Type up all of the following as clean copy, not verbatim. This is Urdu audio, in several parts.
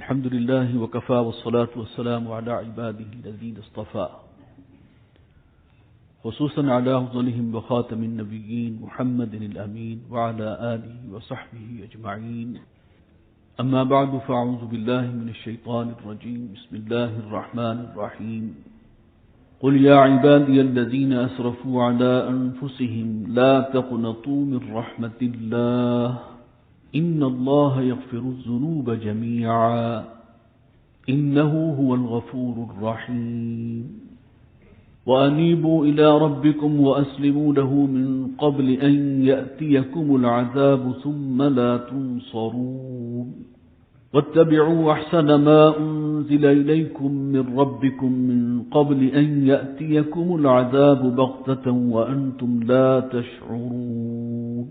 الحمد لله وكفى والصلاة والسلام على عباده الذين اصطفى خصوصا على أفضلهم وخاتم النبيين محمد الأمين وعلى آله وصحبه أجمعين. أما بعد فأعوذ بالله من الشيطان الرجيم. بسم الله الرحمن الرحيم. قل يا عبادي الذين أسرفوا على أنفسهم لا تقنطوا من رحمة الله إن الله يغفر الذنوب جميعا إنه هو الغفور الرحيم. وأنيبوا إلى ربكم وأسلموا له من قبل أن يأتيكم العذاب ثم لا تنصرون. واتبعوا أحسن ما أنزل إليكم من ربكم من قبل أن يأتيكم العذاب بغتة وأنتم لا تشعرون.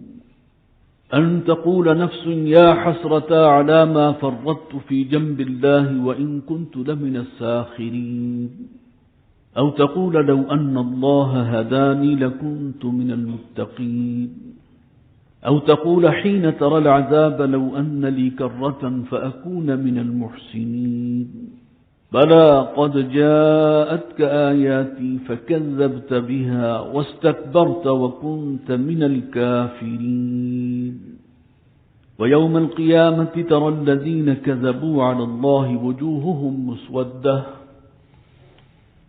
أن تقول نفس يا حسرة على ما فرطت في جنب الله وإن كنت لمن الساخرين. أو تقول لو أن الله هداني لكنت من المتقين. أو تقول حين ترى العذاب لو أن لي كرة فأكون من المحسنين. بلى قد جاءتك آياتي فكذبت بها واستكبرت وكنت من الكافرين. ويوم القيامة ترى الذين كذبوا على الله وجوههم مسودة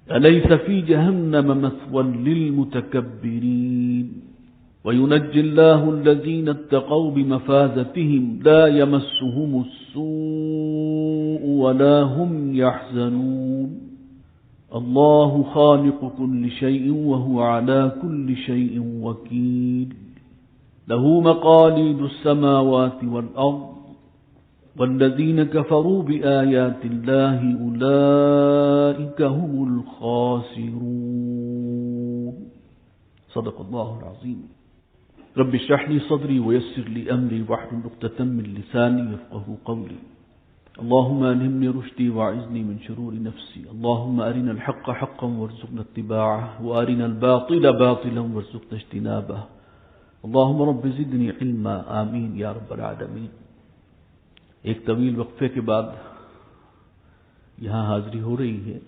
أليس في جهنم مثوى للمتكبرين. وينجي الله الذين اتقوا بمفازتهم لا يمسهم السوء ولا هم يحزنون. الله خالق كل شيء وهو على كل شيء وكيل. له مقاليد السماوات والأرض والذين كفروا بآيات الله أولئك هم الخاسرون. صدق الله العظيم. رب اشرح لي صدري ويسر لي أمري واحلل عقدة من لساني يفقهوا قولي. اللهم ألهمني رشدي وأعذني من شرور نفسي. اللهم أرنا الحق حقا وارزقنا اتباعه وأرنا الباطل باطلا وارزقنا اجتنابه. اللهم رب زدني علما آمين یا رب العالمین. ایک طویل وقفے کے بعد یہاں حاضری ہو رہی ہے.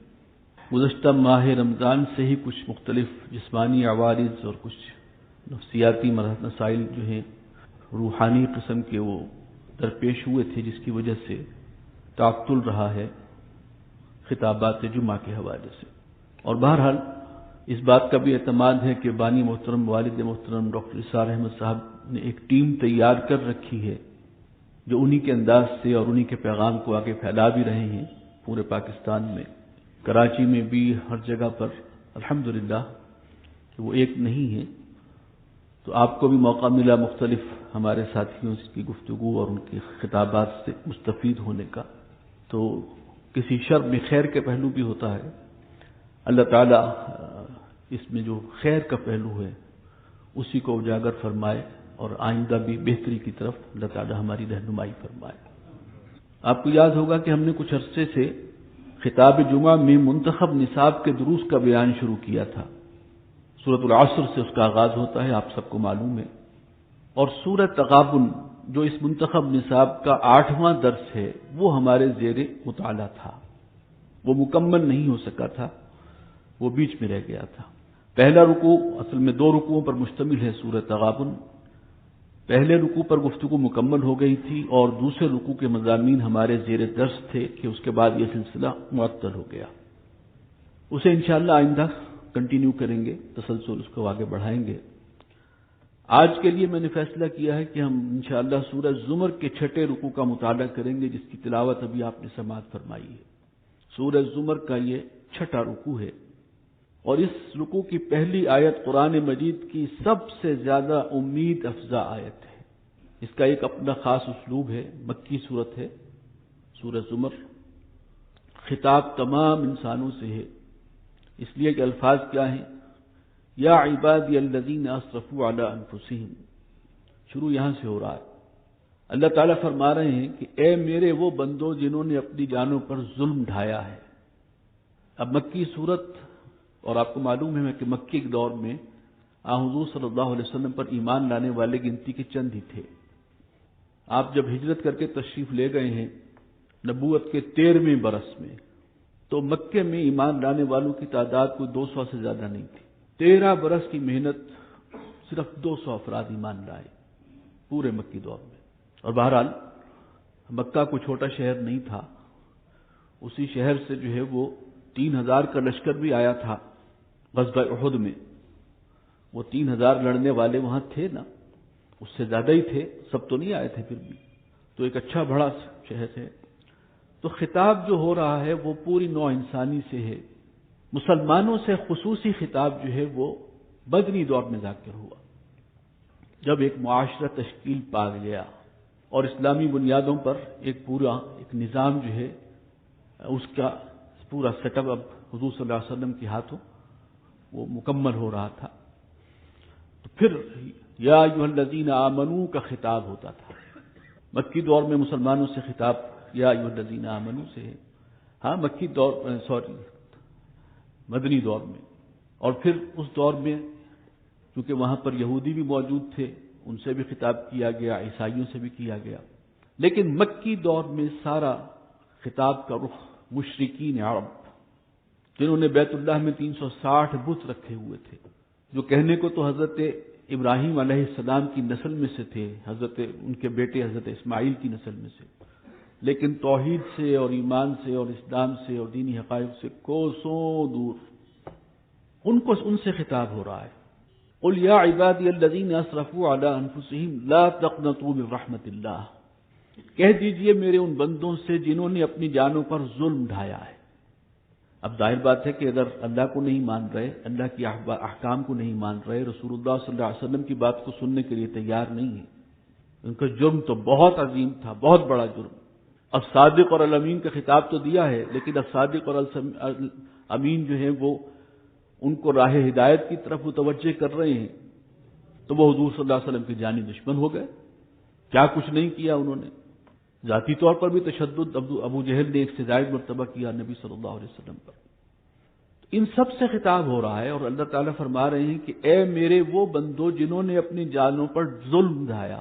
گزشتہ ماہ رمضان سے ہی کچھ مختلف جسمانی عوارض اور کچھ نفسیاتی مسائل جو ہیں روحانی قسم کے وہ درپیش ہوئے تھے، جس کی وجہ سے تعطل رہا ہے خطابات جمعہ کے حوالے سے. اور بہرحال اس بات کا بھی اعتماد ہے کہ بانی محترم والد محترم ڈاکٹر اسرار احمد صاحب نے ایک ٹیم تیار کر رکھی ہے جو انہی کے انداز سے اور انہی کے پیغام کو آگے پھیلا بھی رہے ہیں پورے پاکستان میں، کراچی میں بھی، ہر جگہ پر الحمدللہ کہ وہ ایک نہیں ہے. تو آپ کو بھی موقع ملا مختلف ہمارے ساتھیوں کی گفتگو اور ان کے خطابات سے مستفید ہونے کا. تو کسی شر میں خیر کے پہلو بھی ہوتا ہے. اللہ تعالیٰ اس میں جو خیر کا پہلو ہے اسی کو اجاگر فرمائے اور آئندہ بھی بہتری کی طرف اللہ تعالیٰ ہماری رہنمائی فرمائے. آپ کو یاد ہوگا کہ ہم نے کچھ عرصے سے خطاب جمعہ میں منتخب نصاب کے دروس کا بیان شروع کیا تھا. سورۃ العصر سے اس کا آغاز ہوتا ہے، آپ سب کو معلوم ہے. اور سورۃ تغابن جو اس منتخب نصاب کا 8واں درس ہے وہ ہمارے زیر مطالعہ تھا. وہ مکمل نہیں ہو سکا تھا، وہ بیچ میں رہ گیا تھا. پہلا رکوع اصل میں 2 رکوعوں پر مشتمل ہے سورۃ تغابن. پہلے رکوع پر گفتگو مکمل ہو گئی تھی اور دوسرے رکوع کے مضامین ہمارے زیر درس تھے کہ اس کے بعد یہ سلسلہ معطل ہو گیا. اسے انشاءاللہ آئندہ کنٹینیو کریں گے، تسلسل اس کو آگے بڑھائیں گے. آج کے لیے میں نے فیصلہ کیا ہے کہ ہم انشاءاللہ سورہ زمر کے 6 رکوع کا مطالعہ کریں گے، جس کی تلاوت ابھی آپ نے سماعت فرمائی ہے. سورہ زمر کا یہ 6واں رکوع ہے اور اس رکوع کی پہلی آیت قرآن مجید کی سب سے زیادہ امید افزا آیت ہے. اس کا ایک اپنا خاص اسلوب ہے. مکی صورت ہے سورہ زمر. خطاب تمام انسانوں سے ہے، اس لیے کہ الفاظ کیا ہیں؟ یا عبادی الذین اسرفوا علی انفسہم. شروع یہاں سے ہو رہا ہے. اللہ تعالیٰ فرما رہے ہیں کہ اے میرے وہ بندوں جنہوں نے اپنی جانوں پر ظلم ڈھایا ہے. اب مکی صورت، اور آپ کو معلوم ہے کہ مکی کے دور میں حضور صلی اللہ علیہ وسلم پر ایمان لانے والے گنتی کے چند ہی تھے. آپ جب ہجرت کر کے تشریف لے گئے ہیں نبوت کے 13ویں برس میں، تو مکے میں ایمان لانے والوں کی تعداد کوئی 200 سے زیادہ نہیں تھی۔ 13 برس کی محنت، صرف 200 افراد ایمان لائے پورے مکی دور میں۔ اور بہرحال مکہ کوئی چھوٹا شہر نہیں تھا، اسی شہر سے جو ہے وہ 3000 کا لشکر بھی آیا تھا غزوہ احد میں۔ وہ 3000 لڑنے والے وہاں تھے نا، اس سے زیادہ ہی تھے، سب تو نہیں آئے تھے پھر بھی، تو ایک اچھا بڑا شہر ہے۔ تو خطاب جو ہو رہا ہے وہ پوری نوع انسانی سے ہے۔ مسلمانوں سے خصوصی خطاب جو ہے وہ بدنی دور میں ذاکر ہوا، جب ایک معاشرہ تشکیل پا گیا اور اسلامی بنیادوں پر ایک نظام جو ہے اس کا پورا سیٹ اپ اب حضور صلی اللہ علیہ وسلم کے ہاتھوں وہ مکمل ہو رہا تھا، تو پھر یا ایھا الذین آمنوا کا خطاب ہوتا تھا۔ مکی دور میں مسلمانوں سے خطاب یا ایھا الذین آمنوا سے ہے، ہاں مدنی دور میں۔ اور پھر اس دور میں کیونکہ وہاں پر یہودی بھی موجود تھے، ان سے بھی خطاب کیا گیا، عیسائیوں سے بھی کیا گیا، لیکن مکی دور میں سارا خطاب کا رخ مشرکین عرب، جنہوں نے بیت اللہ میں 360 بت رکھے ہوئے تھے، جو کہنے کو تو حضرت ابراہیم علیہ السلام کی نسل میں سے تھے، ان کے بیٹے حضرت اسماعیل کی نسل میں سے، لیکن توحید سے اور ایمان سے اور اسلام سے اور دینی حقائق سے کوسوں دور، ان سے خطاب ہو رہا ہے۔ قل یا عبادی الذین اسرفوا علی انفسہم لا تقنطوا من رحمت اللہ، کہہ دیجئے میرے ان بندوں سے جنہوں نے اپنی جانوں پر ظلم ڈھایا ہے۔ اب ظاہر بات ہے کہ اگر اللہ کو نہیں مان رہے، اللہ کی احکام کو نہیں مان رہے، رسول اللہ صلی اللہ علیہ وسلم کی بات کو سننے کے لیے تیار نہیں ہے، ان کا جرم تو بہت عظیم تھا، بہت بڑا جرم۔ اب صادق اور الامین کا خطاب تو دیا ہے، لیکن اب صادق اور الامین جو ہیں وہ ان کو راہ ہدایت کی طرف متوجہ کر رہے ہیں، تو وہ حضور صلی اللہ علیہ وسلم کے جانی دشمن ہو گئے۔ کیا کچھ نہیں کیا انہوں نے، ذاتی طور پر بھی تشدد ابو جہل نے 1 سے زائد مرتبہ کیا نبی صلی اللہ علیہ وسلم پر۔ ان سب سے خطاب ہو رہا ہے، اور اللہ تعالیٰ فرما رہے ہیں کہ اے میرے وہ بندو جنہوں نے اپنی جانوں پر ظلم ڈھایا۔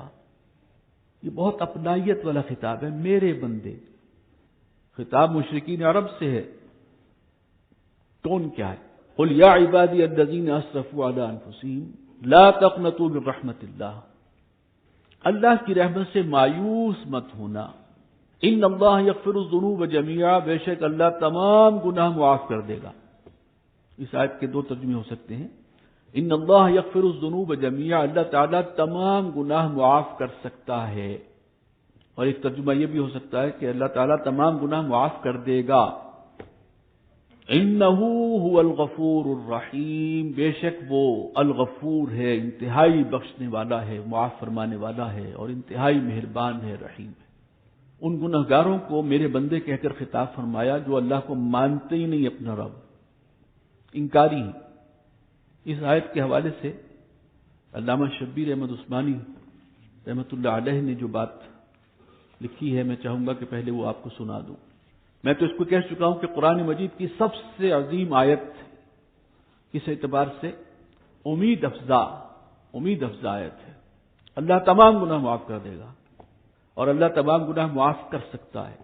یہ بہت اپنائیت والا خطاب ہے، میرے بندے۔ خطاب مشرکین عرب سے ہے، ٹون کیا ہے؟ قل یا عبادی الذین اسرفوا علی انفسہم لا تقنطوا من رحمت اللہ، اللہ کی رحمت سے مایوس مت ہونا۔ ان اللہ یغفر الذنوب جميعا، بے شک اللہ تمام گناہ معاف کر دے گا۔ اس آیت کے 2 ترجمے ہو سکتے ہیں، ان اللہ یغفر الذنوب جميعا، اللہ تعالیٰ تمام گناہ معاف کر سکتا ہے، اور ایک ترجمہ یہ بھی ہو سکتا ہے کہ اللہ تعالیٰ تمام گناہ معاف کر دے گا۔ انہ هو الغفور الرحیم، بے شک وہ الغفور ہے، انتہائی بخشنے والا ہے، معاف فرمانے والا ہے، اور انتہائی مہربان ہے، رحیم ہے۔ ان گنہگاروں کو میرے بندے کہہ کر خطاب فرمایا جو اللہ کو مانتے ہی نہیں اپنا رب، انکاری ہیں۔ اس آیت کے حوالے سے علامہ شبیر احمد عثمانی رحمۃ اللہ علیہ نے جو بات لکھی ہے، میں چاہوں گا کہ پہلے وہ آپ کو سنا دوں۔ میں تو اس کو کہہ چکا ہوں کہ قرآن مجید کی سب سے عظیم آیت اس اعتبار سے امید افزا آیت ہے۔ اللہ تمام گناہ معاف کر دے گا، اور اللہ تمام گناہ معاف کر سکتا ہے،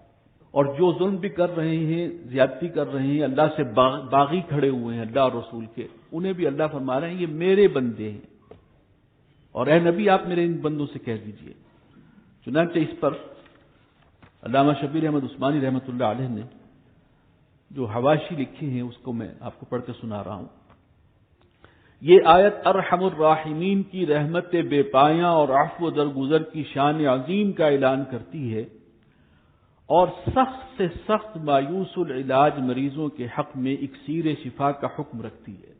اور جو ظلم بھی کر رہے ہیں، زیادتی کر رہے ہیں، اللہ سے باغی کھڑے ہوئے ہیں اللہ اور رسول کے، انہیں بھی اللہ فرما رہے ہیں یہ میرے بندے ہیں، اور اے نبی آپ میرے ان بندوں سے کہہ دیجئے۔ چنانچہ اس پر علامہ شبیر احمد عثمانی رحمۃ اللہ علیہ نے جو حواشی لکھی ہیں اس کو میں آپ کو پڑھ کے سنا رہا ہوں۔ یہ آیت ارحم الراحمین کی رحمت بے پایاں اور عفو درگزر کی شان عظیم کا اعلان کرتی ہے، اور سخت سے سخت مایوس العلاج مریضوں کے حق میں اکسیر شفا کا حکم رکھتی ہے۔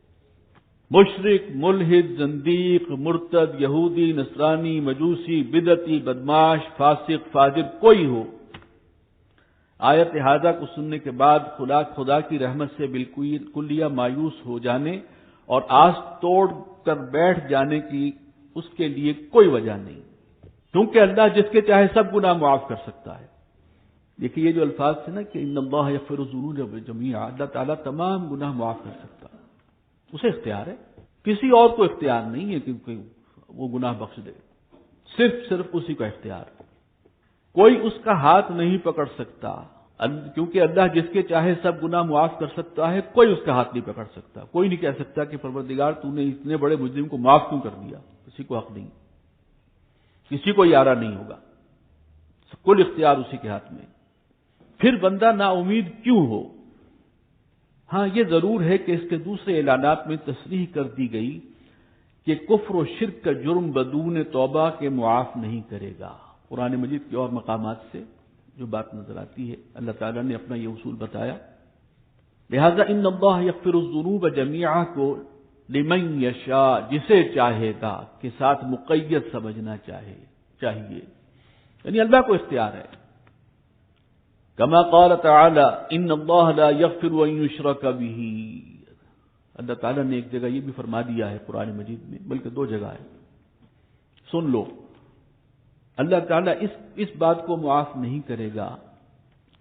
مشرک، ملحد، زندیق، مرتد، یہودی، نصرانی، مجوسی، بدعتی، بدماش، فاسق، فاجر کوئی ہو، آیت ہذا کو سننے کے بعد خدا کی رحمت سے بالکلیہ مایوس ہو جانے اور آس توڑ کر بیٹھ جانے کی اس کے لیے کوئی وجہ نہیں، کیونکہ اللہ جس کے چاہے سب گناہ معاف کر سکتا ہے۔ دیکھیے یہ جو الفاظ تھے نا کہ ان اللہ یغفر الذنوب جميعا، اللہ تعالیٰ تمام گناہ معاف کر سکتا ہے، اسے اختیار ہے، کسی اور کو اختیار نہیں ہے کہ وہ گناہ بخش دے، صرف اسی کا اختیار ہے۔ کوئی اس کا ہاتھ نہیں پکڑ سکتا، کیونکہ اللہ جس کے چاہے سب گناہ معاف کر سکتا ہے، کوئی اس کا ہاتھ نہیں پکڑ سکتا، کوئی نہیں کہہ سکتا کہ پروردگار تو نے اتنے بڑے مجرم کو معاف کیوں کر دیا، کسی کو حق نہیں، کسی کو یہ آرا نہیں ہوگا، کل اختیار اسی کے ہاتھ میں۔ پھر بندہ نا امید کیوں ہو؟ ہاں یہ ضرور ہے کہ اس کے دوسرے اعلانات میں تصریح کر دی گئی کہ کفر و شرک کا جرم بدون توبہ کے معاف نہیں کرے گا۔ قرآن مجید کے اور مقامات سے جو بات نظر آتی ہے، اللہ تعالیٰ نے اپنا یہ اصول بتایا، لہذا ان اللہ یغفر الذنوب جمیعا کو لمن یشاء، جسے چاہے گا کے ساتھ مقید سمجھنا چاہیے، یعنی اللہ کو اختیار ہے۔ کما قال تعالی ان اللہ لا یغفر ان یشرک بہ، اللہ تعالیٰ نے ایک جگہ یہ بھی فرما دیا ہے قرآن مجید میں، بلکہ دو جگہ ہے، سن لو، اللہ تعالیٰ اس بات کو معاف نہیں کرے گا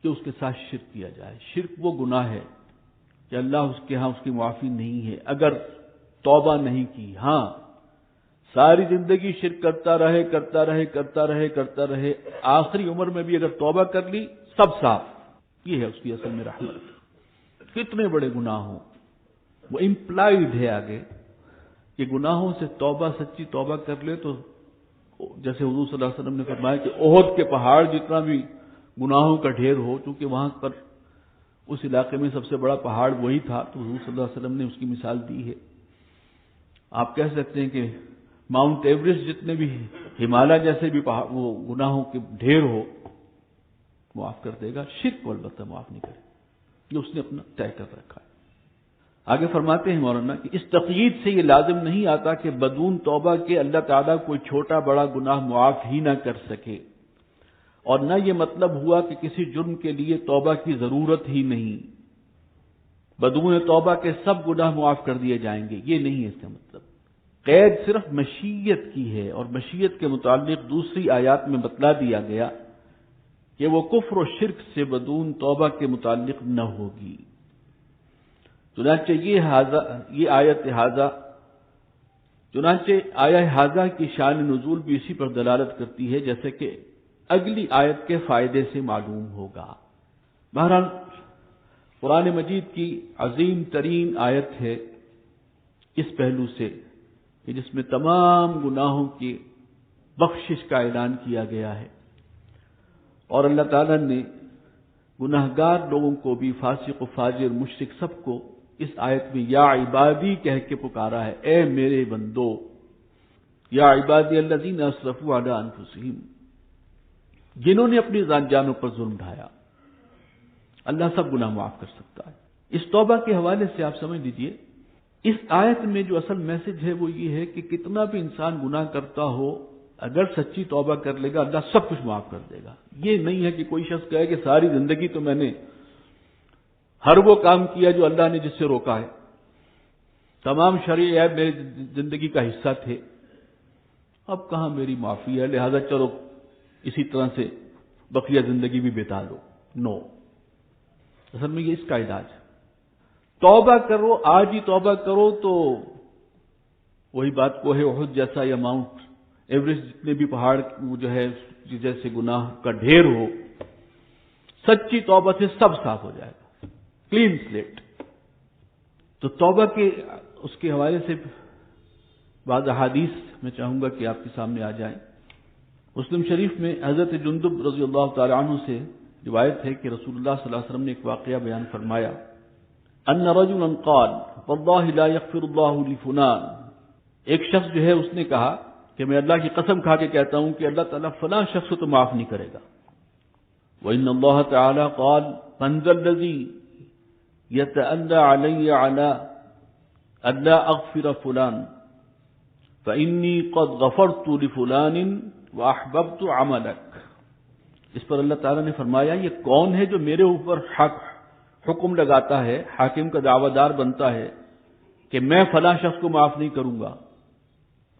کہ اس کے ساتھ شرک کیا جائے۔ شرک وہ گناہ ہے کہ اللہ اس کے ہاں اس کی معافی نہیں ہے اگر توبہ نہیں کی۔ ہاں ساری زندگی شرک کرتا رہے، آخری عمر میں بھی اگر توبہ کر لی سب صاف، یہ ہے اس کی اصل میں رحمت۔ کتنے بڑے گناہ ہوں، وہ امپلائیڈ ہے آگے کہ گناہوں سے توبہ، سچی توبہ کر لے تو جیسے حضور صلی اللہ علیہ وسلم نے فرمایا کہ احد کے پہاڑ جتنا بھی گناہوں کا ڈھیر ہو، چونکہ وہاں پر اس علاقے میں سب سے بڑا پہاڑ وہی تھا، تو حضور صلی اللہ علیہ وسلم نے اس کی مثال دی ہے۔ آپ کہہ سکتے ہیں کہ ماؤنٹ ایوریسٹ جتنے بھی، ہمالیہ جیسے بھی وہ گناہوں کے ڈھیر ہو معاف کر دے گا، شرک کو البتہ معاف نہیں کرے، یہ اس نے اپنا طے کر رکھا ہے۔ آگے فرماتے ہیں مولانا کہ اس تقیید سے یہ لازم نہیں آتا کہ بدون توبہ کے اللہ تعالیٰ کوئی چھوٹا بڑا گناہ معاف ہی نہ کر سکے، اور نہ یہ مطلب ہوا کہ کسی جرم کے لیے توبہ کی ضرورت ہی نہیں، بدون توبہ کے سب گناہ معاف کر دیے جائیں گے، یہ نہیں ہے اس کا مطلب۔ قید صرف مشیت کی ہے، اور مشیت کے متعلق دوسری آیات میں بتلا دیا گیا کہ وہ کفر و شرک سے بدون توبہ کے متعلق نہ ہوگی۔ چنانچہ آیہ ہاذا کی شان نزول بھی اسی پر دلالت کرتی ہے، جیسے کہ اگلی آیت کے فائدے سے معلوم ہوگا۔ بہرحال قرآن مجید کی عظیم ترین آیت ہے اس پہلو سے کہ جس میں تمام گناہوں کی بخشش کا اعلان کیا گیا ہے، اور اللہ تعالیٰ نے گناہگار لوگوں کو بھی، فاسق و فاجر مشرک سب کو اس آیت میں یا عبادی کہہ کے پکارا ہے، اے میرے بندو، یا عبادی الذین اسرفوا علی انفسہم، جنہوں نے اپنی جانوں پر ظلم ڈھایا۔ اللہ سب گناہ معاف کر سکتا ہے۔ اس توبہ کے حوالے سے آپ سمجھ لیجئے، اس آیت میں جو اصل میسج ہے وہ یہ ہے کہ کتنا بھی انسان گناہ کرتا ہو، اگر سچی توبہ کر لے گا اللہ سب کچھ معاف کر دے گا۔ یہ نہیں ہے کہ کوئی شخص کہے کہ ساری زندگی تو میں نے ہر وہ کام کیا جو اللہ نے جس سے روکا ہے، تمام شرعی عیب میری زندگی کا حصہ تھے، اب کہاں میری معافی ہے، لہذا چلو اسی طرح سے بقیہ زندگی بھی بتا لو۔ نو، اصل میں یہ اس کا علاج ہے۔ توبہ کرو، آج ہی توبہ کرو تو وہی بات کوہ احد جیسا یا ماؤنٹ ایوریسٹ جتنے بھی پہاڑ جو ہے جیسے گناہ کا ڈھیر ہو، سچی توبہ سے سب صاف ہو جائے گا، کلین سلیٹ۔ تو توبہ کے اس کے حوالے سے بعض احادیث میں چاہوں گا کہ آپ کے سامنے آ جائیں۔ مسلم شریف میں حضرت جندب رضی اللہ تعالی عنہ سے روایت ہے کہ رسول اللہ صلی اللہ علیہ وسلم نے ایک واقعہ بیان فرمایا، ان رجلا قال واللہ لا یغفر اللہ لفلان، ایک شخص جو ہے اس نے کہا کہ میں اللہ کی قسم کھا کے کہتا ہوں کہ اللہ تعالیٰ فلاں شخص کو تو معاف نہیں کرے گا۔ وَإِنَّ اللَّهَ تَعَالَى قَالَ مَنْ ذَا الَّذِي يَتَأَلَّى عَلَيَّ عَلَىٰ أَلَّا أَغْفِرَ فُلَانٍ فَإِنِّي قَدْ غَفَرْتُ لِفُلَانٍ وَأَحْبَبْتُ عَمَلَكَ۔ اس پر اللہ تعالیٰ نے فرمایا، یہ کون ہے جو میرے اوپر حکم لگاتا ہے، حاکم کا دعویٰ دار بنتا ہے کہ میں فلاں شخص کو معاف نہیں کروں گا،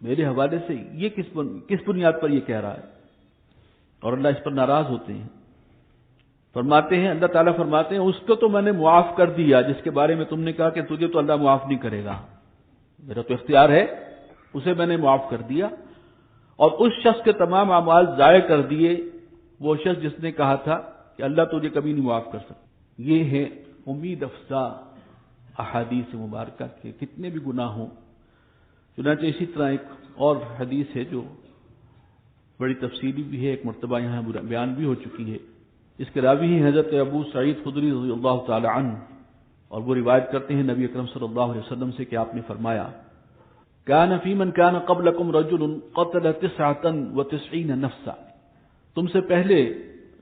میرے حوالے سے یہ کس بنیاد پر یہ کہہ رہا ہے؟ اور اللہ اس پر ناراض ہوتے ہیں، فرماتے ہیں، اللہ تعالیٰ فرماتے ہیں اس کو تو میں نے معاف کر دیا جس کے بارے میں تم نے کہا کہ تجھے تو اللہ معاف نہیں کرے گا، میرا تو اختیار ہے، اسے میں نے معاف کر دیا، اور اس شخص کے تمام اعمال ضائع کر دیے، وہ شخص جس نے کہا تھا کہ کہ اللہ تجھے کبھی نہیں معاف کر سکتا۔ یہ ہے امید افزا احادیث مبارکہ کے کتنے بھی گناہ ہوں۔ چنانچہ اسی طرح ایک اور حدیث ہے جو بڑی تفصیلی بھی ہے، ایک مرتبہ یہاں بیان بھی ہو چکی ہے۔ اس کے راوی ہیں حضرت ابو سعید خدری رضی اللہ تعالی عنہ، اور وہ روایت کرتے ہیں نبی اکرم صلی اللہ علیہ وسلم سے کہ آپ نے فرمایا کان فی من کان قبلکم رجل قتل 99 نفسا، تم سے پہلے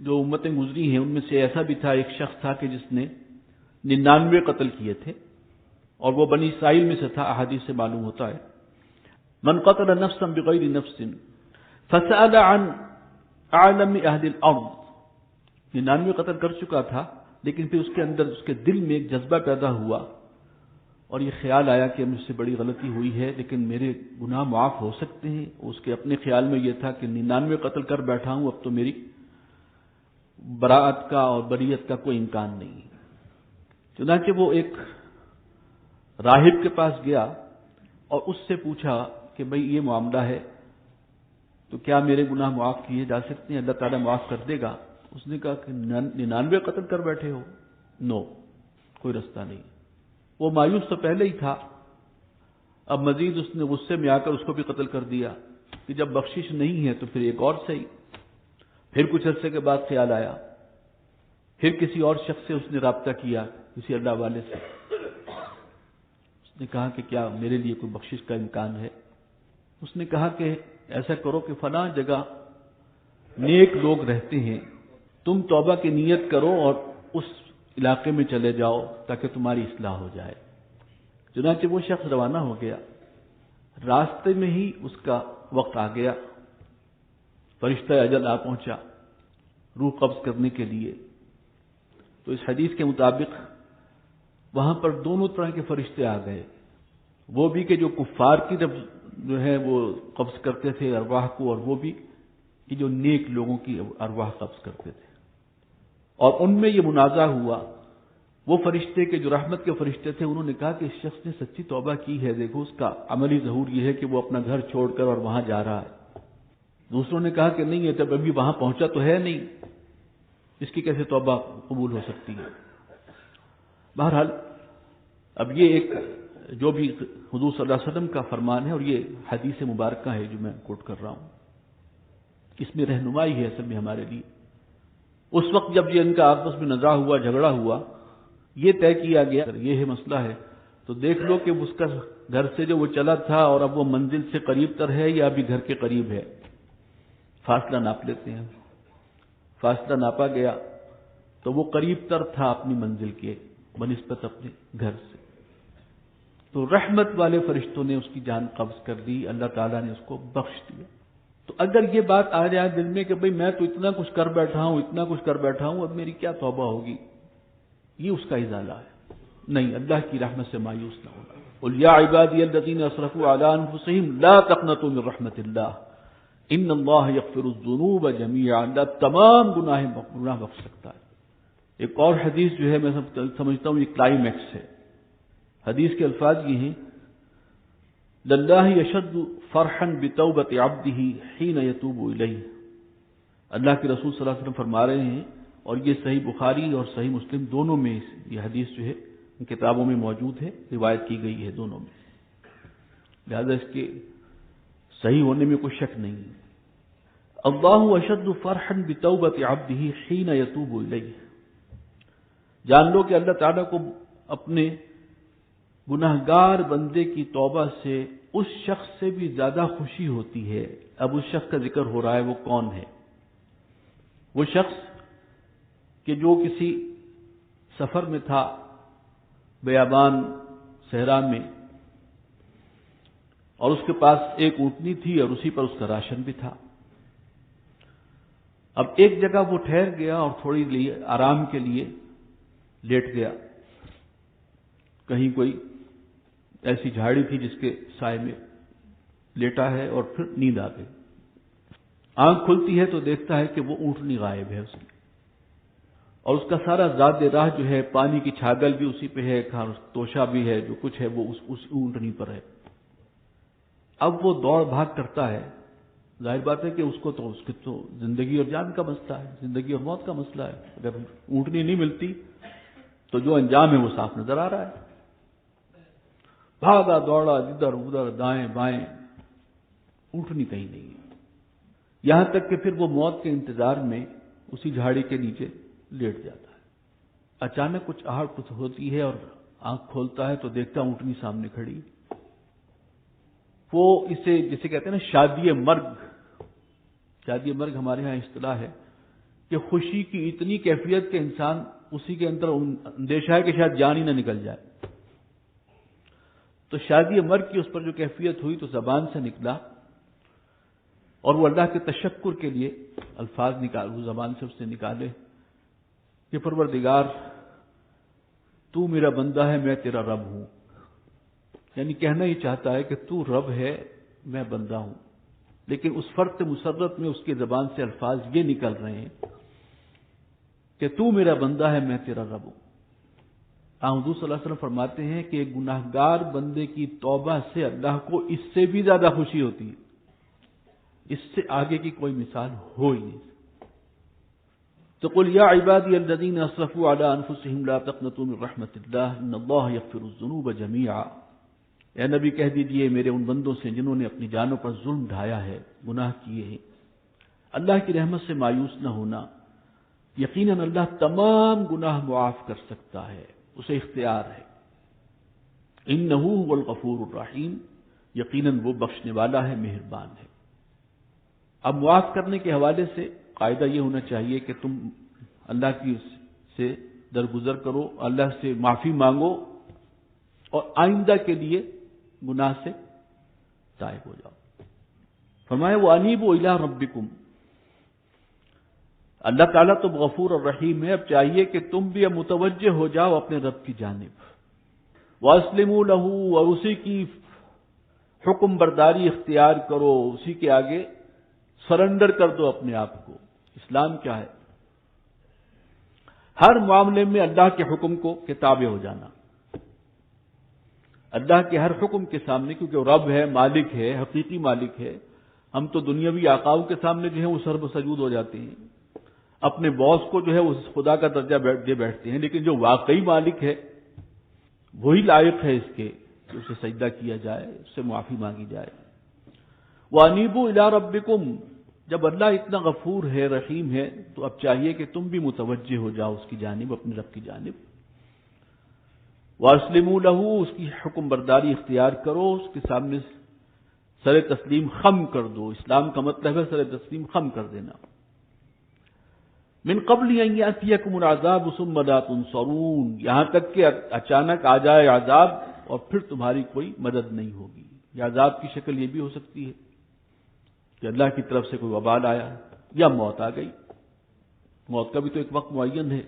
جو امتیں گزری ہیں ان میں سے ایسا بھی تھا، ایک شخص تھا کہ جس نے 99 قتل کیے تھے، اور وہ بنی اسرائیل میں سے تھا، احادیث سے معلوم ہوتا ہے۔ من قتل نفسا بغیر نفس فسأل عن اعلم اہل الارض، 99 قتل کر چکا تھا، لیکن پھر اس کے اندر اس کے دل میں ایک جذبہ پیدا ہوا اور یہ خیال آیا کہ مجھ سے بڑی غلطی ہوئی ہے لیکن میرے گناہ معاف ہو سکتے ہیں۔ اس کے اپنے خیال میں یہ تھا کہ 99 قتل کر بیٹھا ہوں، اب تو میری براءت کا اور بریت کا کوئی امکان نہیں ہے۔ چنانچہ وہ ایک راہب کے پاس گیا اور اس سے پوچھا کہ بھئی یہ معاملہ ہے تو کیا میرے گناہ معاف کیے جا سکتے ہیں، اللہ تعالیٰ معاف کر دے گا؟ اس نے کہا کہ 99 قتل کر بیٹھے ہو، نو، کوئی رستہ نہیں۔ وہ مایوس تو پہلے ہی تھا، اب مزید اس نے غصے میں آ کر اس کو بھی قتل کر دیا کہ جب بخشش نہیں ہے تو پھر ایک اور صحیح۔ پھر کچھ عرصے کے بعد خیال آیا، پھر کسی اور شخص سے اس نے رابطہ کیا، کسی اللہ والے سے، اس نے کہا کہ کیا میرے لیے کوئی بخشش کا امکان ہے؟ اس نے کہا کہ ایسا کرو کہ فلاں جگہ نیک لوگ رہتے ہیں، تم توبہ کی نیت کرو اور اس علاقے میں چلے جاؤ تاکہ تمہاری اصلاح ہو جائے۔ چنانچہ وہ شخص روانہ ہو گیا، راستے میں ہی اس کا وقت آ گیا، فرشتہ اجل آ پہنچا روح قبض کرنے کے لیے۔ تو اس حدیث کے مطابق وہاں پر دونوں طرح کے فرشتے آ گئے، وہ بھی کہ جو کفار کی طرف جو ہے وہ قبض کرتے تھے ارواح کو، اور وہ بھی کہ جو نیک لوگوں کی ارواح قبض کرتے تھے، اور ان میں یہ منازع ہوا۔ وہ فرشتے کے جو رحمت کے فرشتے تھے انہوں نے کہا کہ اس شخص نے سچی توبہ کی ہے، دیکھو اس کا عملی ظہور یہ ہے کہ وہ اپنا گھر چھوڑ کر اور وہاں جا رہا ہے۔ دوسروں نے کہا کہ نہیں ہے، جب ابھی وہاں پہنچا تو ہے نہیں، اس کی کیسے توبہ قبول ہو سکتی ہے؟ بہرحال اب یہ ایک جو بھی حضور صلی اللہ علیہ وسلم کا فرمان ہے، اور یہ حدیث مبارکہ ہے جو میں کوٹ کر رہا ہوں، اس میں رہنمائی ہے اصل میں ہمارے لیے۔ اس وقت جب یہ ان کا آپس میں نزاع ہوا، جھگڑا ہوا، یہ طے کیا گیا یہ ہے مسئلہ ہے، تو دیکھ لو کہ اس کا گھر سے جو وہ چلا تھا اور اب وہ منزل سے قریب تر ہے یا ابھی گھر کے قریب ہے، فاصلہ ناپ لیتے ہیں۔ فاصلہ ناپا گیا تو وہ قریب تر تھا اپنی منزل کے بنسبت اپنے گھر سے، تو رحمت والے فرشتوں نے اس کی جان قبض کر دی، اللہ تعالیٰ نے اس کو بخش دیا۔ تو اگر یہ بات آ جائے دل میں کہ بھئی میں تو اتنا کچھ کر بیٹھا ہوں، اتنا کچھ کر بیٹھا ہوں، اب میری کیا توبہ ہوگی، یہ اس کا ازالہ ہے۔ نہیں، اللہ کی رحمت سے مایوس نہ ہوگا۔ قل یا عبادی الذین اسرفوا علی انفسہم لا تقنطوا من رحمت اللہ ان اللہ یغفر الذنوب جميعا، اللہ تمام گناہ بخش سکتا ہے۔ ایک اور حدیث جو ہے میں سمجھتا ہوں یہ کلائمیکس ہے۔ حدیث کے الفاظ یہ ہیں للہ یشد فرحا بتوبۃ عبدہ حین یتوب الیہ، اللہ کے رسول صلی اللہ علیہ وسلم فرما رہے ہیں، اور یہ صحیح بخاری اور صحیح مسلم دونوں میں یہ حدیث جو ہے ان کتابوں میں موجود ہے، روایت کی گئی ہے دونوں میں، لہذا اس کے صحیح ہونے میں کوئی شک نہیں ہے۔ اللہ اشد فرحا بتوبۃ عبدہ حین یتوب الیہ، جان لو کہ اللہ تعالیٰ کو اپنے گناہگار بندے کی توبہ سے اس شخص سے بھی زیادہ خوشی ہوتی ہے۔ اب اس شخص کا ذکر ہو رہا ہے، وہ کون ہے؟ وہ شخص کہ جو کسی سفر میں تھا، بیابان صحرا میں، اور اس کے پاس ایک اونٹنی تھی اور اسی پر اس کا راشن بھی تھا۔ اب ایک جگہ وہ ٹھہر گیا اور تھوڑی لیے آرام کے لیے لیٹ گیا، کہیں کوئی ایسی جھاڑی تھی جس کے سائے میں لیٹا ہے، اور پھر نیند آ گئی۔ آنکھ کھلتی ہے تو دیکھتا ہے کہ وہ اونٹنی غائب ہے اس میں، اور اس کا سارا زاد راہ جو ہے، پانی کی چھاگل بھی اسی پہ ہے، توشہ بھی ہے، جو کچھ ہے وہ اس اونٹنی پر ہے۔ اب وہ دوڑ بھاگ کرتا ہے ظاہر بات ہے کہ اس کی تو زندگی اور جان کا مسئلہ ہے، زندگی اور موت کا مسئلہ ہے. اگر اونٹنی نہیں ملتی تو جو انجام ہے وہ صاف نظر آ رہا ہے. بھاگا دوڑا ادھر ادھر دائیں بائیں، اونٹنی کہیں نہیں ہے. یہاں تک کہ پھر وہ موت کے انتظار میں اسی جھاڑی کے نیچے لیٹ جاتا ہے. اچانک کچھ آہٹ ہوتی ہے اور آنکھ کھولتا ہے تو دیکھتا اونٹنی سامنے کھڑی. وہ اسے جسے کہتے ہیں نا شادی مرگ، شادی مرگ ہمارے ہاں اصطلاح ہے کہ خوشی کی اتنی کیفیت کہ انسان اسی کے اندر اندیشہ ہے کہ شاید جان ہی نہ نکل جائے. تو شادی مرگ کی اس پر جو کیفیت ہوئی تو زبان سے نکلا اور وہ اللہ کے تشکر کے لیے الفاظ وہ زبان سے اس نے نکالے کہ پروردگار تو میرا بندہ ہے، میں تیرا رب ہوں. یعنی کہنا یہ چاہتا ہے کہ تو رب ہے، میں بندہ ہوں. لیکن اس فرق مسرت میں اس کی زبان سے الفاظ یہ نکل رہے ہیں کہ تو میرا بندہ ہے، میں تیرا رب ہوں. حضور صلی اللہ علیہ وسلم فرماتے ہیں کہ ایک گناہ گار بندے کی توبہ سے اللہ کو اس سے بھی زیادہ خوشی ہوتی ہے. اس سے آگے کی کوئی مثال ہو ہی نہیں. تو قل یا عبادی الذین اسرفوا علی انفسہم لا تقنطوا من رحمت اللہ ان اللہ یغفر الذنوب جمیعا. اے نبی کہہ دیجئے میرے ان بندوں سے جنہوں نے اپنی جانوں پر ظلم ڈھایا ہے، گناہ کیے ہیں، اللہ کی رحمت سے مایوس نہ ہونا. یقیناً اللہ تمام گناہ معاف کر سکتا ہے، اسے اختیار ہے. انہ هو الغفور الرحیم، یقیناً وہ بخشنے والا ہے، مہربان ہے. اب معاف کرنے کے حوالے سے قاعدہ یہ ہونا چاہیے کہ تم اللہ کی سے درگزر کرو، اللہ سے معافی مانگو اور آئندہ کے لیے گناہ سے تائب ہو جاؤ. فرمایا وَأَنِيبُوا إِلَىٰ رَبِّكُمْ، اللہ تعالیٰ تو غفور اور رحیم ہے، اب چاہیے کہ تم بھی اب متوجہ ہو جاؤ اپنے رب کی جانب. وَأَسْلِمُوا لَهُ، اور اسی کی حکم برداری اختیار کرو، اسی کے آگے سرنڈر کر دو اپنے آپ کو. اسلام کیا ہے؟ ہر معاملے میں اللہ کے حکم کو کے تابع ہو جانا. اللہ کے ہر حکم کے سامنے، کیونکہ وہ رب ہے، مالک ہے، حقیقی مالک ہے. ہم تو دنیاوی آقاؤں کے سامنے جو ہے وہ سرب سجود ہو جاتے ہیں، اپنے باس کو جو ہے وہ خدا کا درجہ دے بیٹھتے ہیں. لیکن جو واقعی مالک ہے وہی لائق ہے اس کے کہ اسے سجدہ کیا جائے، اس سے معافی مانگی جائے. وَأَنِيبُوا إِلَىٰ رَبِّكُمْ، جب اللہ اتنا غفور ہے، رحیم ہے، تو اب چاہیے کہ تم بھی متوجہ ہو جاؤ اس کی جانب، اپنے رب کی جانب. وَأَسْلِمُوا لَهُ، اس کی حکم برداری اختیار کرو، اس کے سامنے سر تسلیم خم کر دو. اسلام کا مطلب ہے سر تسلیم خم کر دینا. من قبل ان یاتیکم العذاب ثم لا تنصرون، یہاں تک کہ اچانک آ جائے عذاب اور پھر تمہاری کوئی مدد نہیں ہوگی. یہ عذاب کی شکل یہ بھی ہو سکتی ہے کہ اللہ کی طرف سے کوئی وبال آیا یا موت آ گئی. موت کا بھی تو ایک وقت معین ہے،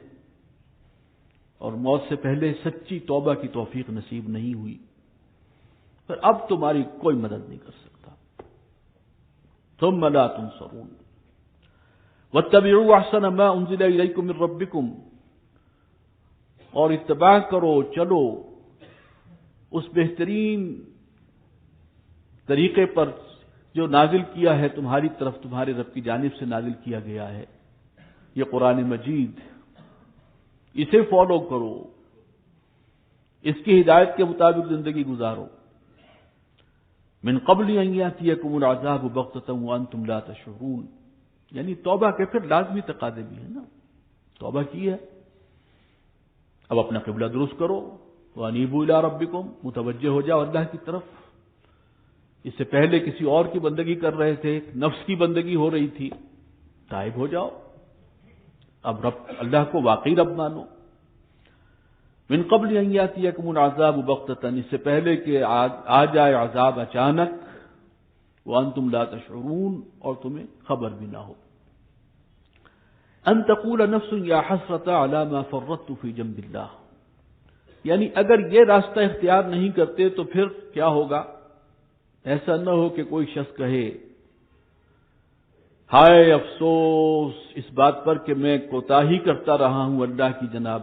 اور موت سے پہلے سچی توبہ کی توفیق نصیب نہیں ہوئی، پھر اب تمہاری کوئی مدد نہیں کر سکتا. ثم لا تنصرون واتبعوا احسن ما انزل الیکم من ربکم، اور اتباع کرو، چلو اس بہترین طریقے پر جو نازل کیا ہے تمہاری طرف، تمہارے رب کی جانب سے نازل کیا گیا ہے یہ قرآن مجید، اسے فالو کرو، اس کی ہدایت کے مطابق زندگی گزارو. من قبل ان یاتیکم العذاب بغتۃ وانتم لا تشعرون، یعنی توبہ کے پھر لازمی تقاضے بھی ہیں نا. توبہ کی ہے، اب اپنا قبلہ درست کرو. وانیبوا الی ربکم، متوجہ ہو جاؤ اللہ کی طرف. اس سے پہلے کسی اور کی بندگی کر رہے تھے، نفس کی بندگی ہو رہی تھی، تائب ہو جاؤ، اب رب اللہ کو واقعی رب مانو. من قبل ان یاتیکم العذاب بغتۃ، اس سے پہلے کہ آ جائے عذاب اچانک، وانتم لا تشعرون، اور تمہیں خبر بھی نہ ہو. ان تقول نفس یا حسرۃ علی ما فرطت فی جنب اللہ، یعنی اگر یہ راستہ اختیار نہیں کرتے تو پھر کیا ہوگا؟ ایسا نہ ہو کہ کوئی شخص کہے ہائے افسوس اس بات پر کہ میں کوتاہی کرتا رہا ہوں اللہ کی جناب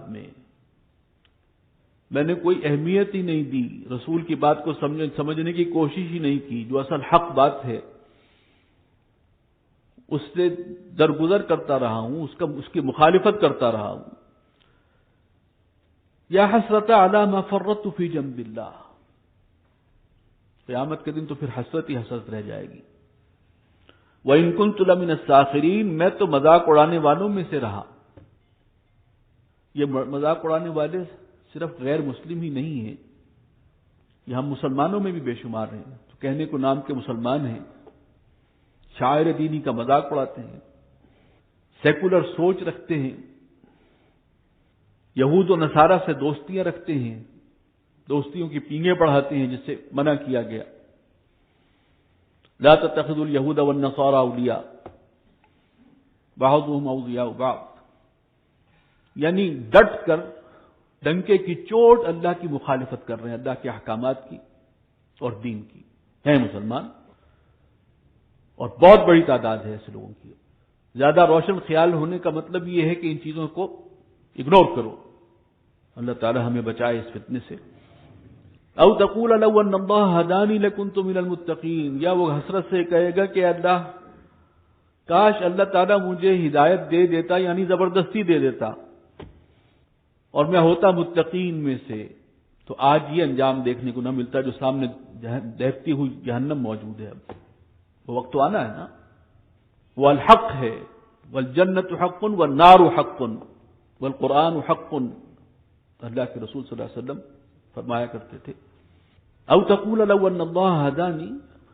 میں نے کوئی اہمیت ہی نہیں دی، رسول کی بات کو سمجھنے کی کوشش ہی نہیں کی، جو اصل حق بات ہے اس سے درگزر کرتا رہا ہوں، اس کی مخالفت کرتا رہا ہوں. یا حسرت علی ما فرطت فی جنب اللہ، قیامت کے دن تو پھر حسرت ہی حسرت رہ جائے گی. وَإِن كُنتُ لَمِنَ السَّاخِرِينَ، میں تو مذاق اڑانے والوں میں سے رہا. یہ مذاق اڑانے والے صرف غیر مسلم ہی نہیں ہیں، یہ ہم مسلمانوں میں بھی بے شمار ہیں. تو کہنے کو نام کے مسلمان ہیں، شاعر دینی کا مذاق اڑاتے ہیں، سیکولر سوچ رکھتے ہیں، یہود و نصارہ سے دوستیاں رکھتے ہیں، دوستیوں کی پینگیں بڑھاتے ہیں جس سے منع کیا گیا. لا تتخذوا اليهود والنصارى اولیاء بعضهم اولیاء بعض، یعنی ڈٹ کر ڈنکے کی چوٹ اللہ کی مخالفت کر رہے ہیں، اللہ کے احکامات کی اور دین کی. ہیں مسلمان، اور بہت بڑی تعداد ہے ایسے لوگوں کی. زیادہ روشن خیال ہونے کا مطلب یہ ہے کہ ان چیزوں کو اگنور کرو. اللہ تعالی ہمیں بچائے اس فتنے سے. او تقول لو ان اللہ ہدانی لکنت من المتقین، یا وہ حسرت سے کہے گا کہ اللہ، کاش اللہ تعالیٰ مجھے ہدایت دے دیتا، یعنی زبردستی دے دیتا، اور میں ہوتا متقین میں سے. تو آج یہ انجام دیکھنے کو نہ ملتا جو سامنے دیکھتی ہوئی جہنم موجود ہے. اب وہ وقت تو آنا ہے نا. وہ الحق ہے، والجنت حق والنار حق والقرآن حق، اللہ کے رسول صلی اللہ علیہ وسلم فرمایا کرتے تھے. او تقول لو ان اللہ ہدانی،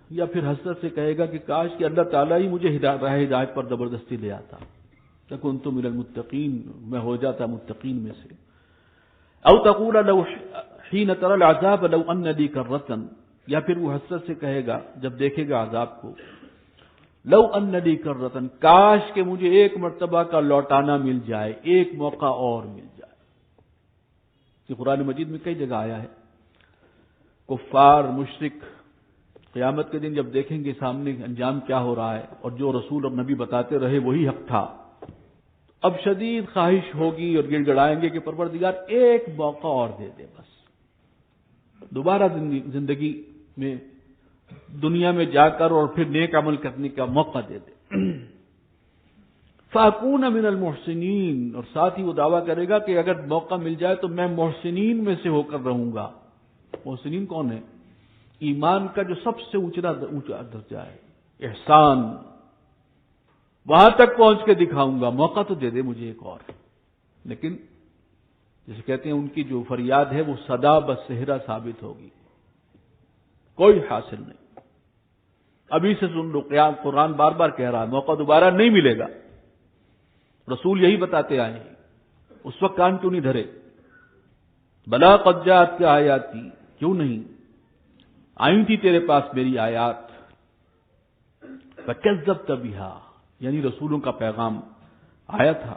یا پھر حسرت سے کہے گا کہ کاش کہ اللہ تعالیٰ ہی مجھے راہ ہدایت پر زبردستی لے آتا، لکنت من المتقین، میں ہو جاتا متقین میں سے. او تقول لو حین تری العذاب لو ان لی کرۃ، یا پھر وہ حسرت سے کہے گا جب دیکھے گا عذاب کو، لو ان لی کرۃ، کاش کہ مجھے ایک مرتبہ کا لوٹانا مل جائے، ایک موقع اور مل جائے. یہ قرآن مجید میں کئی جگہ آیا ہے. کفار مشرک قیامت کے دن جب دیکھیں گے سامنے انجام کیا ہو رہا ہے، اور جو رسول اور نبی بتاتے رہے وہی حق تھا، اب شدید خواہش ہوگی اور گڑ گڑائیں گے کہ پروردگار ایک موقع اور دے دے، بس دوبارہ زندگی میں دنیا میں جا کر اور پھر نیک عمل کرنے کا موقع دے دے. فَأَكُونَ مِنَ الْمُحْسِنِينَ، اور ساتھ ہی وہ دعویٰ کرے گا کہ اگر موقع مل جائے تو میں محسنین میں سے ہو کر رہوں گا. محسنین کون ہے؟ ایمان کا جو سب سے اونچا درجہ ہے، احسان، وہاں تک پہنچ کے دکھاؤں گا. موقع تو دے دے مجھے ایک اور. لیکن جسے کہتے ہیں ان کی جو فریاد ہے وہ صدا بصہرا ثابت ہوگی، کوئی حاصل نہیں. ابھی سے سن لو، قرآن بار بار کہہ رہا ہے موقع دوبارہ نہیں ملے گا. رسول یہی بتاتے آئے ہیں، اس وقت کان کیوں نہیں دھرے؟ بلا قد جاءتک آیاتی، کیوں نہیں آئی تھی تیرے پاس میری آیات. فکذبت بہا، یعنی رسولوں کا پیغام آیا تھا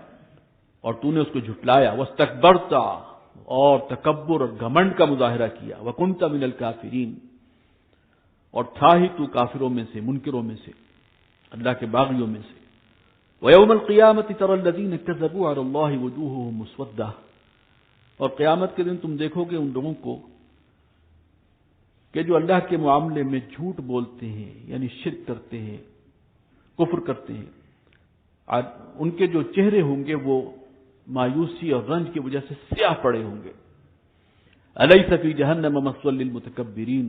اور تو نے اس کو جھٹلایا. واستکبرت، اور تکبر اور گھمنڈ کا مظاہرہ کیا. وکنت من الکافرین، اور تھا ہی تو کافروں میں سے، منکروں میں سے، اللہ کے باغیوں میں سے. وَيَوْمَ الْقِيَامَةِ تَرَى الَّذِينَ كَذَبُوا عَلَى اللَّهِ وُجُوهُهُمْ مُسْوَدَّةٌ، اور قیامت کے دن تم دیکھو گے ان لوگوں کو کہ جو اللہ کے معاملے میں جھوٹ بولتے ہیں، یعنی شرک کرتے ہیں، کفر کرتے ہیں، ان کے جو چہرے ہوں گے وہ مایوسی اور رنج کی وجہ سے سیاہ پڑے ہوں گے. أَلَيْسَ فِي جَهَنَّمَ مَثْوًى لِّلْمُتَكَبِّرِينَ،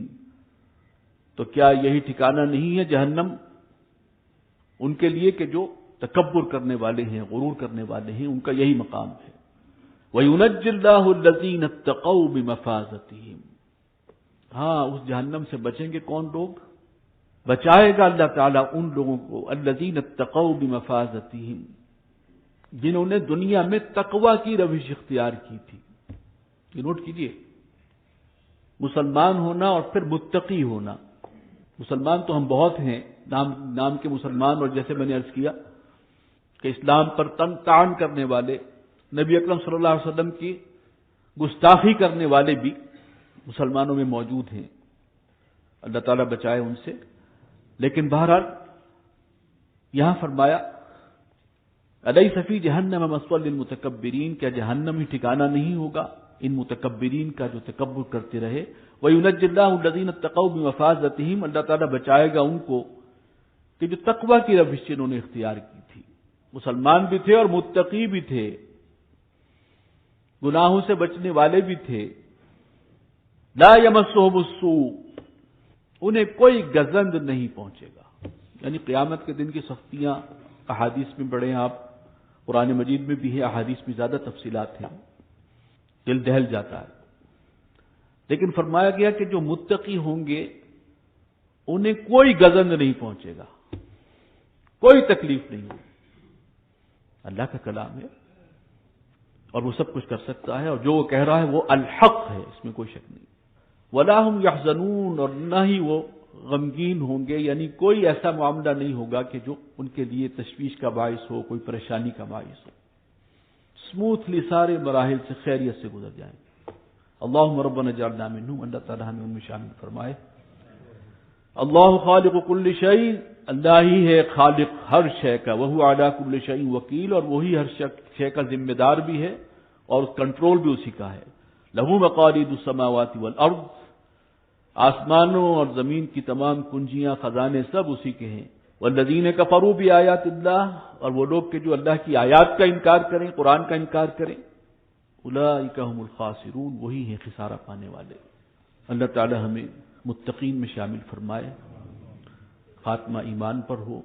تو کیا یہی ٹھکانہ نہیں ہے جہنم ان کے لیے کہ جو تکبر کرنے والے ہیں، غرور کرنے والے ہیں، ان کا یہی مقام ہے. وَيُنَجِّ اللَّهُ الَّذِينَ اتَّقَوْا بِمَفَازَتِهِمْ، ہاں اس جہنم سے بچیں گے کون لوگ؟ بچائے گا اللہ تعالیٰ ان لوگوں کو الَّذِينَ اتَّقَوْا بِمَفَازَتِهِمْ، جنہوں نے دنیا میں تقوی کی روش اختیار کی تھی. یہ نوٹ کیجئے، مسلمان ہونا اور پھر متقی ہونا. مسلمان تو ہم بہت ہیں، نام کے مسلمان، اور جیسے میں نے عرض کیا کہ اسلام پر طعن کرنے والے، نبی اکرم صلی اللہ علیہ وسلم کی گستاخی کرنے والے بھی مسلمانوں میں موجود ہیں، اللہ تعالیٰ بچائے ان سے. لیکن بہرحال یہاں فرمایا الیس فی جہنم مثوی للمتکبرین، کیا جہنم ہی ٹھکانہ نہیں ہوگا ان متکبرین کا جو تکبر کرتے رہے. وَيُنَجِّ اللَّهُ الَّذِينَ اتَّقَوْا بِمَفَازَتِهِمْ، اللہ تعالیٰ بچائے گا ان کو کہ جو تقوی کی روش انہوں نے اختیار کی تھی، مسلمان بھی تھے اور متقی بھی تھے، گناہوں سے بچنے والے بھی تھے، لا یمسہم السوء، انہیں کوئی گزند نہیں پہنچے گا، یعنی قیامت کے دن کی سختیاں احادیث میں پڑھیں آپ، قرآن مجید میں بھی ہے، احادیث میں زیادہ تفصیلات ہیں، دل دہل جاتا ہے، لیکن فرمایا گیا کہ جو متقی ہوں گے انہیں کوئی گزند نہیں پہنچے گا، کوئی تکلیف نہیں ہوگی۔ اللہ کا کلام ہے اور وہ سب کچھ کر سکتا ہے، اور جو وہ کہہ رہا ہے وہ الحق ہے، اس میں کوئی شک نہیں۔ وَلَا هُمْ يَحْزَنُونَ، اور نہ ہی وہ غمگین ہوں گے، یعنی کوئی ایسا معاملہ نہیں ہوگا کہ جو ان کے لیے تشویش کا باعث ہو، کوئی پریشانی کا باعث ہو، اسموتھلی سارے مراحل سے خیریت سے گزر جائیں گے۔ اللہم ربنا اجعلنا منہم، اللہ تعالیٰ ہمیں ان میں شامل فرمائے۔ اللہ خالق کل شیء، اللہ ہی ہے خالق ہر شے کا، وہو علی کل شیء وکیل، اور وہی ہر شے کا ذمہ دار بھی ہے اور کنٹرول بھی اسی کا ہے۔ لہو مقالید السماوات والارض، آسمانوں اور زمین کی تمام کنجیاں، خزانے سب اسی کے ہیں۔ والذین کفروا بآیات اللہ، اور وہ لوگ کہ جو اللہ کی آیات کا انکار کریں، قرآن کا انکار کریں، اولئک هم الخاسرون، وہی ہیں خسارہ پانے والے۔ اللہ تعالی ہمیں متقین میں شامل فرمائے، خاتمہ ایمان پر ہو۔